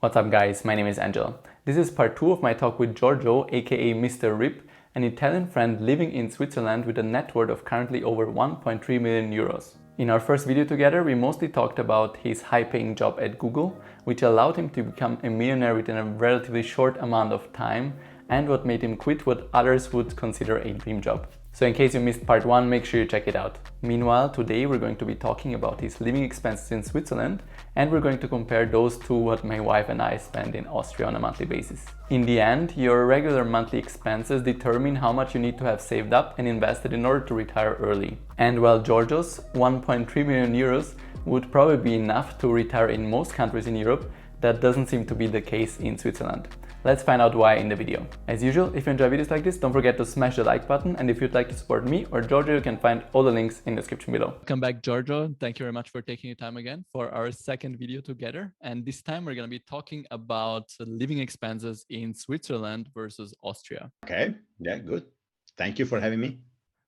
What's up guys, my name is Angel. This is part 2 of my talk with Giorgio, aka Mr. Rip, an Italian friend living in Switzerland with a net worth of currently over 1.3 million euros. In our first video together, we mostly talked about his high-paying job at Google, which allowed him to become a millionaire within a relatively short amount of time, and what made him quit what others would consider a dream job. So in case you missed part 1, make sure you check it out. Meanwhile, today we're going to be talking about his living expenses in Switzerland, and we're going to compare those to what my wife and I spend in Austria on a monthly basis. In the end, your regular monthly expenses determine how much you need to have saved up and invested in order to retire early. And while Giorgio's 1.3 million euros would probably be enough to retire in most countries in Europe, that doesn't seem to be the case in Switzerland. Let's find out why in the video. As usual, if you enjoy videos like this, don't forget to smash the like button, and if you'd like to support me or Giorgio, you can find all the links in the description below. Welcome back, Giorgio. Thank you very much for taking your time again for our second video together. And this time we're going to be talking about living expenses in Switzerland versus Austria. Okay, yeah, good. Thank you for having me.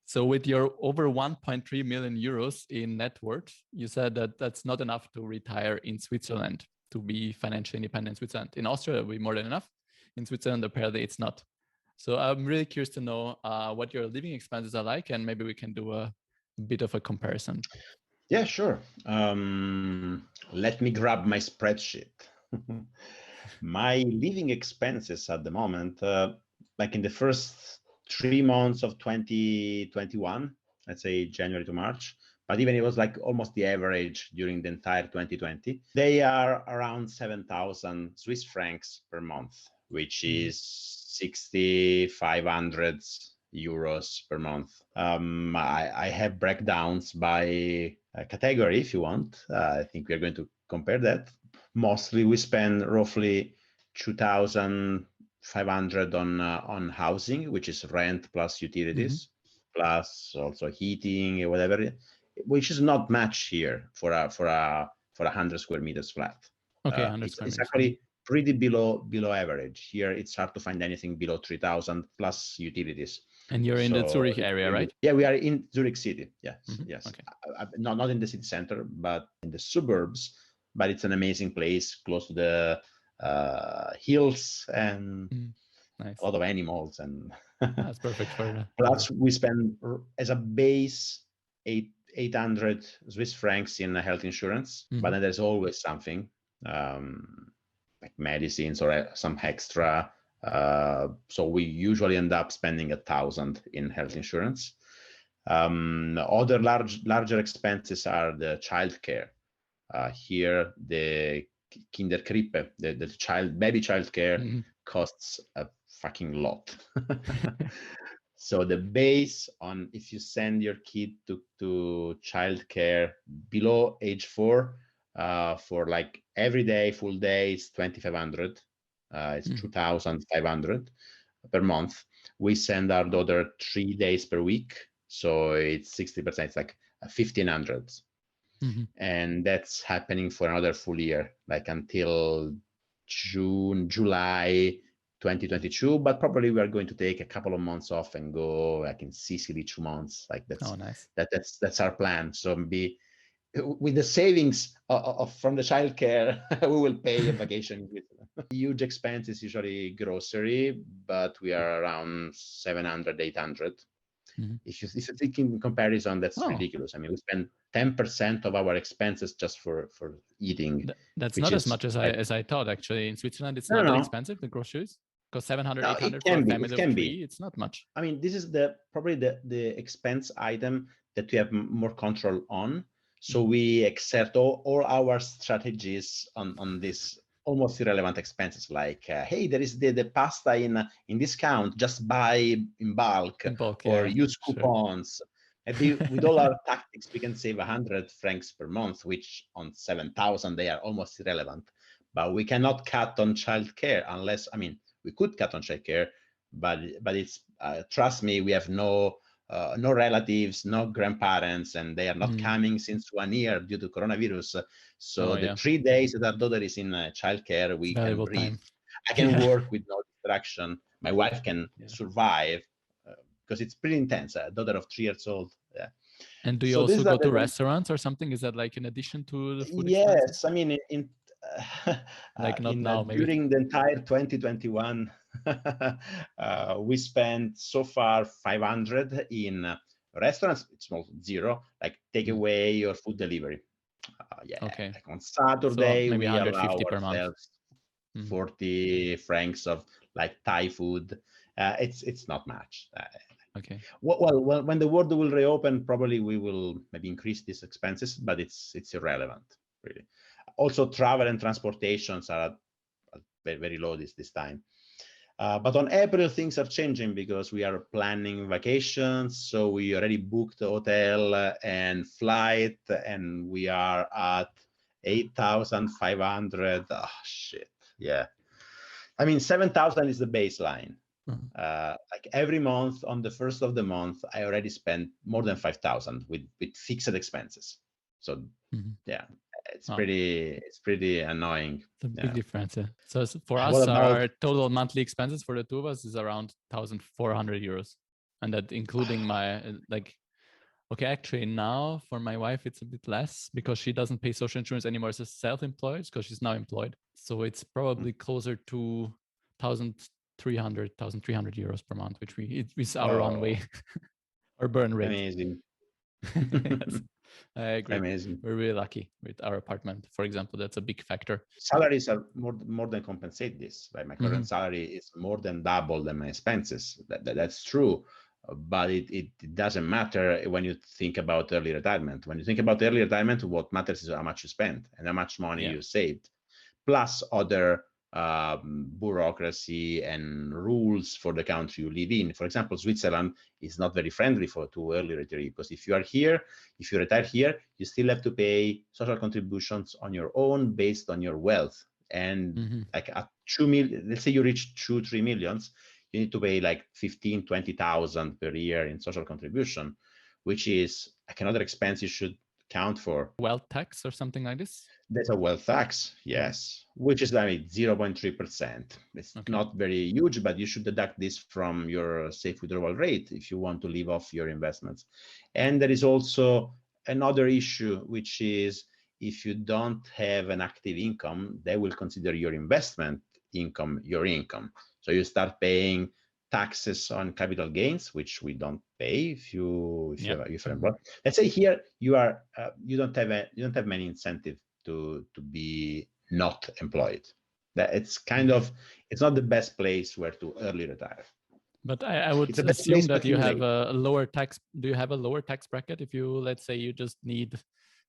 So with your over 1.3 million euros in net worth, you said that that's not enough to retire in Switzerland, to be financially independent in Switzerland. In Austria, it will be more than enough. In Switzerland, apparently it's not. So I'm really curious to know what your living expenses are like, and maybe we can do a bit of a comparison. Yeah, sure. Let me grab my spreadsheet. My living expenses at the moment, like in the first 3 months of 2021, let's say January to March, but even it was like almost the average during the entire 2020, they are around 7,000 Swiss francs per month, which is 6,500 euros per month. I have breakdowns by category if you want. I think we're going to compare that. Mostly we spend roughly 2,500 on housing, which is rent plus utilities, plus also heating or whatever, which is not much here for a 100 square meters flat. Okay, 100 square it's meters. actually pretty below average. Here it's hard to find anything below 3,000 plus utilities. And you're in the Zurich area, right? Yeah, we are in Zurich city. Yes, yes. Okay. Not in the city center, but in the suburbs. But it's an amazing place, close to the hills and nice. a lot of animals. And that's perfect for that. Plus, we spend as a base 800 Swiss francs in health insurance, but then there's always something like medicines or some extra. So we usually end up spending 1,000 in health insurance. Other larger expenses are the childcare. Here, the Kinderkrippe, the baby childcare costs a fucking lot. So the base on if you send your kid to childcare below age 4 for like every day, full day, it's 2,500. It's 2,500 per month. We send our daughter 3 days per week, so it's 60%. It's like 1,500, and that's happening for another full year, like until July 2022. But probably we are going to take a couple of months off and go like in Sicily 2 months. Like that's nice. That's our plan. So with the savings from the childcare, we will pay a vacation. Huge expenses, usually grocery, but we are around 700, 800. If you think in comparison, that's ridiculous. I mean, we spend 10% of our expenses just for eating. That's not as much as I thought, actually. In Switzerland, it's not that expensive, the groceries. Because 700, 800 for a family of 3, it's not much. I mean, this is probably the expense item that we have more control on. So we exert all our strategies on this almost irrelevant expenses, like hey, there is the pasta in discount, just buy in bulk or use coupons. Maybe with all our tactics, we can save 100 francs per month, which on 7,000 they are almost irrelevant. But we cannot cut on childcare unless, I mean, we could cut on childcare, but it's trust me, we have no relatives, no grandparents, and they are not coming since 1 year due to coronavirus. So the 3 days that our daughter is in childcare, we can breathe. I can work with no distraction. My wife can survive because it's pretty intense. A daughter of 3 years old. Yeah. And do you also go to restaurants or something? Is that like in addition to the food expenses? Yes, I mean, Like not now, maybe. During the entire 2021, we spent so far 500 in restaurants. It's not zero, like takeaway or food delivery. Okay. Like on Saturday, so maybe we allow 150 per month. ourselves 40 francs of like Thai food. It's not much. Okay. Well, when the world will reopen, probably we will maybe increase these expenses, but it's irrelevant, really. Also, travel and transportations are very, very low this time. But on April, things are changing because we are planning vacations. So we already booked the hotel and flight, and we are at 8,500. Oh, shit. Yeah. I mean, 7,000 is the baseline. Like every month on the first of the month, I already spent more than 5,000 with fixed expenses. So yeah, it's pretty annoying. It's a big difference. Yeah. So for What us, about our total monthly expenses for the two of us is around 1,400 euros, and that including my like. Okay, actually now for my wife it's a bit less because she doesn't pay social insurance anymore as a self-employed because she's now employed. So it's probably closer to 1,300 euros per month, which it's our runway or burn rate. Amazing. Yes, I agree. Amazing. We're really lucky with our apartment, for example. That's a big factor. Salaries are more than compensate this. Right? My current salary is more than double than my expenses. That's true. But it doesn't matter when you think about early retirement. When you think about early retirement, what matters is how much you spend and how much money you saved, plus other bureaucracy and rules for the country you live in. For example, Switzerland is not very friendly to early retiree because if you are here, if you retire here, you still have to pay social contributions on your own based on your wealth. And like at 2 million, let's say you reach 2-3 millions, you need to pay like 15, 20,000 per year in social contribution, which is like another expense you should count for. Wealth tax or something like this? There's a wealth tax, yes, which is like 0.3%. It's not very huge, but you should deduct this from your safe withdrawal rate if you want to live off your investments. And there is also another issue, which is if you don't have an active income, they will consider your investment income your income. So you start paying taxes on capital gains, which we don't pay if you're employed. Let's say here you are you don't have many incentive to be not employed. That it's it's not the best place where to early retire. But I would assume that you have a lower tax. Do you have a lower tax bracket if you, let's say, you just need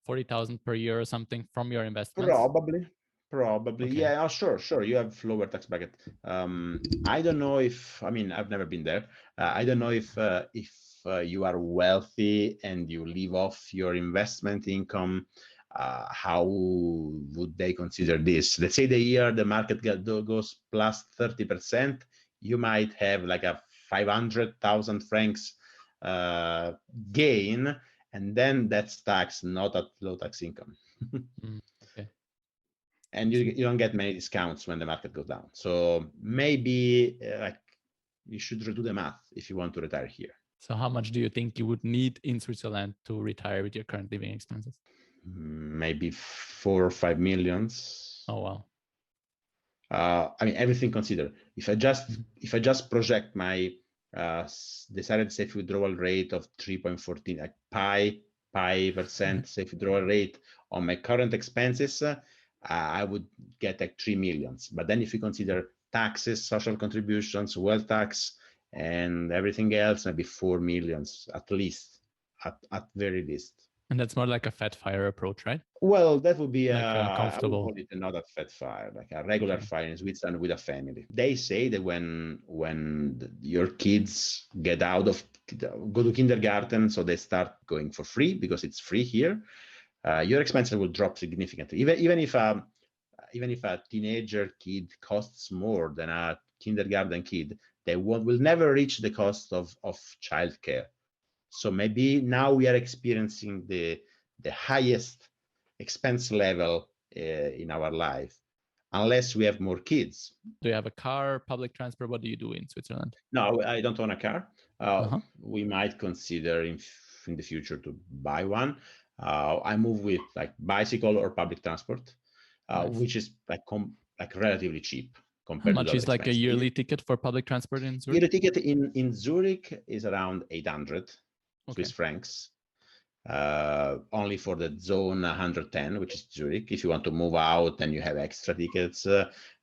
40,000 per year or something from your investments? Probably. Okay. Yeah, sure. You have lower tax bracket. I don't know if, I've never been there. I don't know if you are wealthy and you live off your investment income, how would they consider this? Let's say the year the market goes plus 30%, you might have like a 500,000 francs gain, and then that's taxed not at low tax income. Okay. And you don't get many discounts when the market goes down. So maybe you should redo the math if you want to retire here. So how much do you think you would need in Switzerland to retire with your current living expenses? Maybe 4 or 5 millions. Oh, wow. Everything considered. If I just project my decided safe withdrawal rate of 3.14, like pi percent safe withdrawal rate on my current expenses, I would get like 3 millions. But then if you consider taxes, social contributions, wealth tax, and everything else, maybe 4 millions at least, at very least. And that's more like a fat fire approach, right? Well, that would be like comfortable. I would call it not a fat fire, like a regular fire in Switzerland with a family. They say that when your kids go to kindergarten, so they start going for free because it's free here, your expenses will drop significantly. Even if a teenager kid costs more than a kindergarten kid, they will never reach the cost of childcare. So maybe now we are experiencing the highest expense level in our life, unless we have more kids. Do you have a car, public transport? What do you do in Switzerland? No, I don't own a car. We might consider in the future to buy one. I move with like bicycle or public transport. Nice. which is like relatively cheap How compared to much the is other like a expenses. yearly ticket for public transport in Zurich? Yearly ticket in Zurich is around 800 Okay. Swiss francs. Only for the zone 110, which is Zurich. If you want to move out, then you have extra tickets,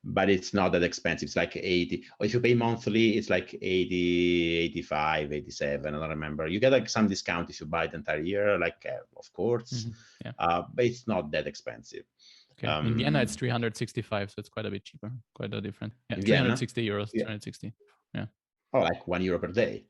but it's not that expensive. It's like 80, or if you pay monthly, it's like 80, 85, 87. I don't remember. You get like some discount if you buy the entire year, like of course, Yeah. but it's not that expensive. Okay. In Vienna, it's 365, so it's quite a bit cheaper. Quite a different. Yeah, In Vienna? 360 euros. Yeah. 360. Yeah. Oh, like €1 per day.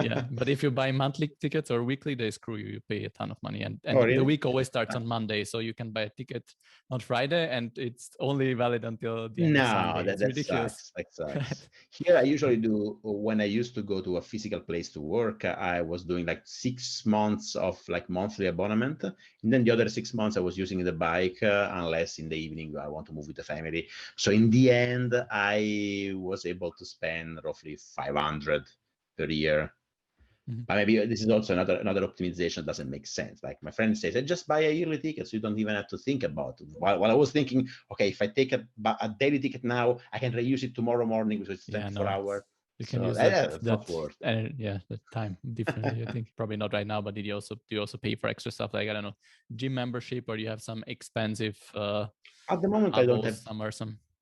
Yeah, but if you buy monthly tickets or weekly, they screw you. You pay a ton of money, and Oh, really? the week always starts on Monday, so you can buy a ticket on Friday, and it's only valid until the end of Sunday. No, It's that ridiculous. sucks. That sucks. Here, I usually do, when I used to go to a physical place to work, I was doing like 6 months of like monthly abonnement. And then the other 6 months I was using the bike, unless in the evening I want to move with the family. So in the end, I was able to spend roughly 500 per year. But maybe this is also another optimization that doesn't make sense. Like my friend says, just buy a yearly ticket, so you don't even have to think about it. While I was thinking, okay, if I take a daily ticket now, I can reuse it tomorrow morning because it's 24 hours. You can So use that's not worth. The time differently. I think probably not right now, but do you also pay for extra stuff like, I don't know, gym membership, or do you have some expensive? At the moment, I don't have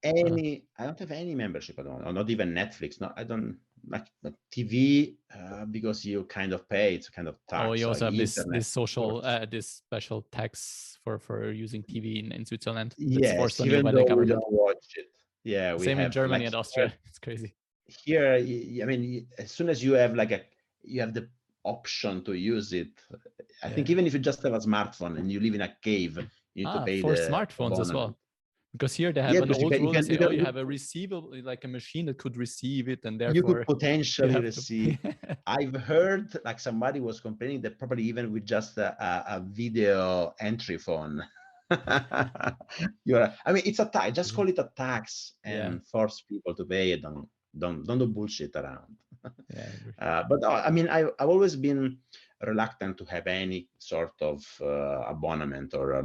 I don't have any membership at all, or not even Netflix. No, I don't like TV because you kind of pay. It's a kind of tax. Oh, you also like have this social this special tax for using TV in Switzerland. Yes, forced on you even by though the we government. don't watch it. Yeah, we same have in Germany like, and Austria. It's crazy. Here, I mean, as soon as you have you have the option to use it. I think even if you just have a smartphone and you live in a cave, you need to pay for the smartphones as well. Because here they have an because old rule that say, you have a receivable, like a machine that could receive it, and therefore you could potentially receive. to... I've heard like somebody was complaining that probably even with just a video entry phone, I mean, it's a tax. Just call it a tax and force people to pay it. Don't do bullshit around. But I mean, I've always been reluctant to have any sort of abonnement or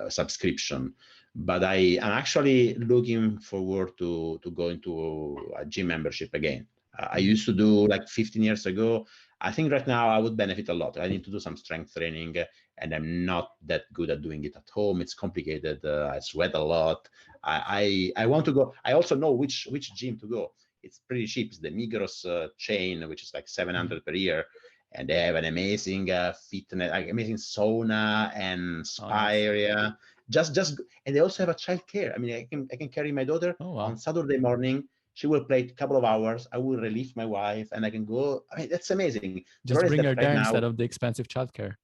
subscription. But I'm actually looking forward to go into a gym membership again. I used to do like 15 years ago. I think right now I would benefit a lot. I need to do some strength training, and I'm not that good at doing it at home. It's complicated. I sweat a lot. I want to go. I also know which gym to go. It's pretty cheap. It's the Migros chain, which is like 700 per year. And they have an amazing fitness, like amazing sauna and spa area. And they also have a child care. I mean, I can carry my daughter on Saturday morning. She will play a couple of hours. I will relieve my wife, and I can go. I mean, that's amazing. Just bring her there instead of the expensive childcare.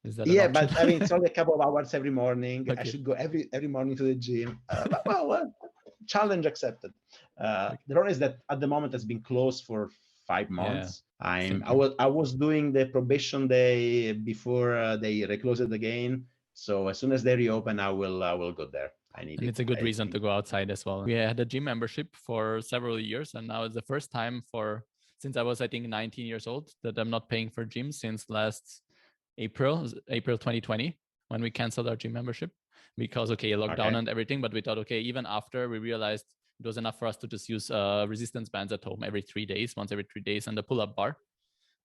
Is that yeah, but I mean, it's only a couple of hours every morning. Okay. I should go every morning to the gym. Well, challenge accepted. The problem is that at the moment it's been closed for 5 months. I was doing the probation day before they reclose it again. So as soon as they reopen, I will go there. It's a good reason to go outside as well. We had a gym membership for several years, and now it's the first time since I was, I think, 19 years old, that I'm not paying for gym since last April 2020, when we canceled our gym membership because lockdown and everything. But we thought, even after we realized it was enough for us to just use resistance bands at home once every 3 days, and the pull-up bar.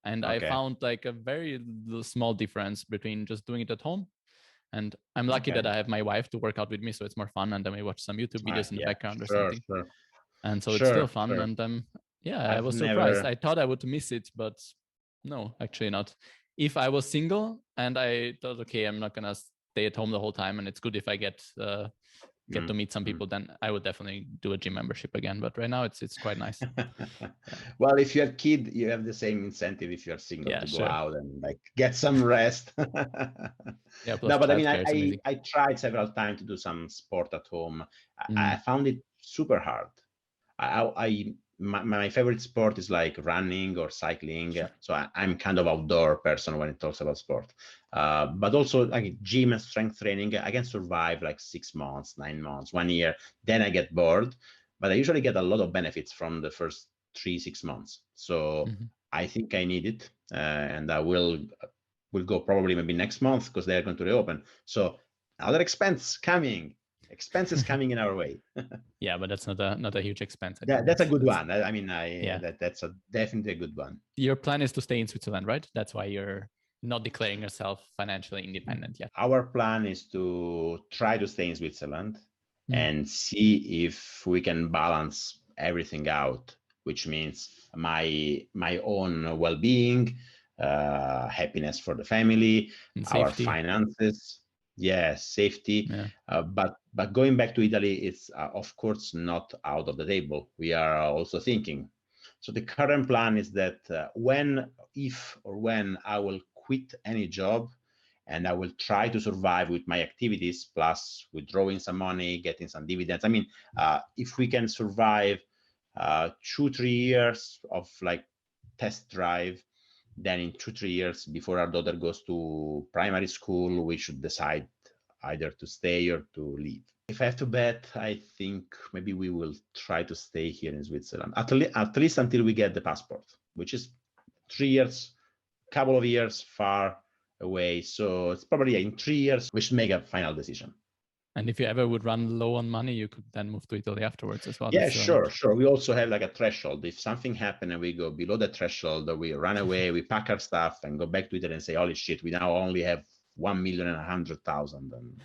And I found like a very small difference between just doing it at home. And I'm lucky that I have my wife to work out with me, so it's more fun. And then we watch some YouTube videos in the background or something. And so it's still fun. And I was surprised. I thought I would miss it, but no, actually not. If I was single and I thought, I'm not gonna stay at home the whole time, and it's good if I get to meet some people, then I would definitely do a gym membership again. But right now it's quite nice. Well, if you have kids, you have the same incentive if you're single to go out and like get some rest. No, but I mean, I tried several times to do some sport at home. I found it super hard. My favorite sport is like running or cycling. So I'm kind of outdoor person when it talks about sport. But also like gym and strength training, I can survive like 6 months, 9 months, 1 year. Then I get bored. But I usually get a lot of benefits from the first 3-6 months. So I think I need it, and I will go probably maybe next month because they're going to reopen. So another expense coming. expenses coming in our way. Yeah, but that's not a huge expense. That's a good one. I mean, Yeah. that's definitely a good one. Your plan is to stay in Switzerland, right? That's why you're not declaring yourself financially independent yet. Our plan is to try to stay in Switzerland and see if we can balance everything out, which means my own well-being, happiness for the family, And our safety. finances, yes, safety. Yeah. But going back to Italy, it's of course not out of the table. We are also thinking. So the current plan is that if or when I will quit any job, and I will try to survive with my activities, plus withdrawing some money, getting some dividends. I mean, if we can survive 2-3 years of like test drive, then in 2-3 years before our daughter goes to primary school, we should decide either to stay or to leave. If I have to bet, I think maybe we will try to stay here in Switzerland, at least until we get the passport, which is 3 years, couple of years far away. So it's probably in 3 years we should make a final decision. And if you ever would run low on money, you could then move to Italy afterwards as well. Yeah, sure. We also have like a threshold. If something happened and we go below the threshold, we run away, we pack our stuff and go back to Italy and say, holy shit, we now only have 1,100,000.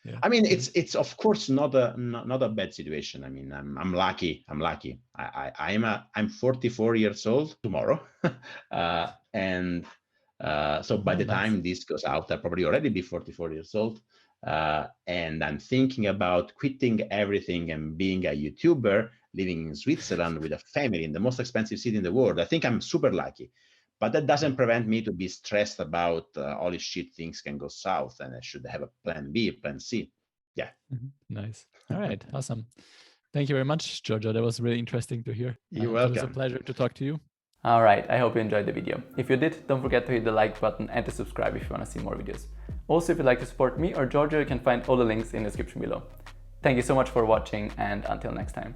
Yeah. I mean, it's of course not a bad situation. I mean, I'm lucky. I'm 44 years old tomorrow, and so by the time this goes out, I'll probably already be 44 years old. And I'm thinking about quitting everything and being a YouTuber, living in Switzerland with a family in the most expensive city in the world. I think I'm super lucky. But that doesn't prevent me to be stressed about holy shit, things can go south and I should have a plan B, plan C. Yeah. Nice. All right. Awesome. Thank you very much, Giorgio. That was really interesting to hear. You're welcome. It was a pleasure to talk to you. All right. I hope you enjoyed the video. If you did, don't forget to hit the like button and to subscribe if you want to see more videos. Also, if you'd like to support me or Giorgio, you can find all the links in the description below. Thank you so much for watching and until next time.